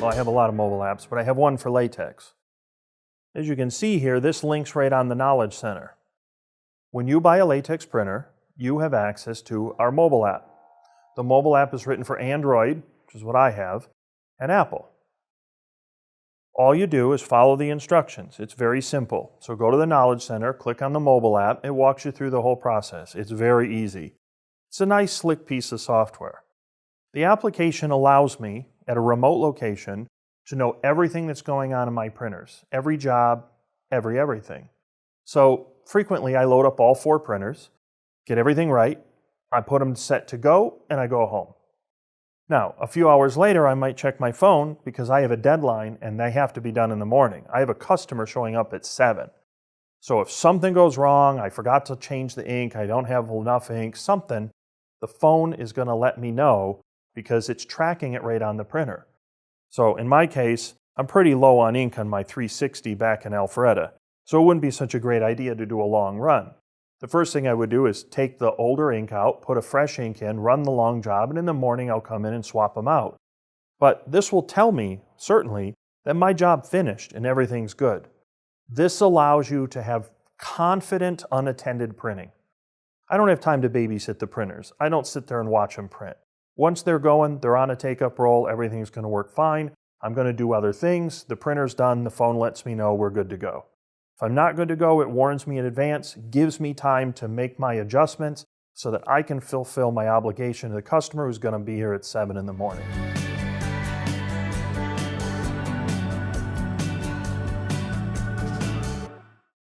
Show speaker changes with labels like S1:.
S1: Well, I have a lot of mobile apps, but I have one for LaTeX. As you can see here, this links right on the Knowledge Center. When you buy a LaTeX printer, you have access to our mobile app. The mobile app is written for Android, which is what I have, and Apple. All you do is follow the instructions. It's very simple. So go to the Knowledge Center, click on the mobile app, it walks you through the whole process. It's very easy. It's a nice, slick piece of software. The application allows me, at a remote location, to know everything that's going on in my printers. Every job, everything. So frequently I load up all 4 printers, get everything right, I put them set to go, and I go home. Now, a few hours later, I might check my phone because I have a deadline and they have to be done in the morning. I have a customer showing up at 7. So if something goes wrong, I forgot to change the ink, I don't have enough ink, something, the phone is going to let me know because it's tracking it right on the printer. So in my case, I'm pretty low on ink on my 360 back in Alpharetta, so it wouldn't be such a great idea to do a long run. The first thing I would do is take the older ink out, put a fresh ink in, run the long job, and in the morning I'll come in and swap them out. But this will tell me, certainly, that my job finished and everything's good. This allows you to have confident, unattended printing. I don't have time to babysit the printers. I don't sit there and watch them print. Once they're going, they're on a take-up roll, everything's going to work fine. I'm going to do other things. The printer's done, the phone lets me know we're good to go. If I'm not good to go, it warns me in advance, gives me time to make my adjustments so that I can fulfill my obligation to the customer who's going to be here at 7 in the morning.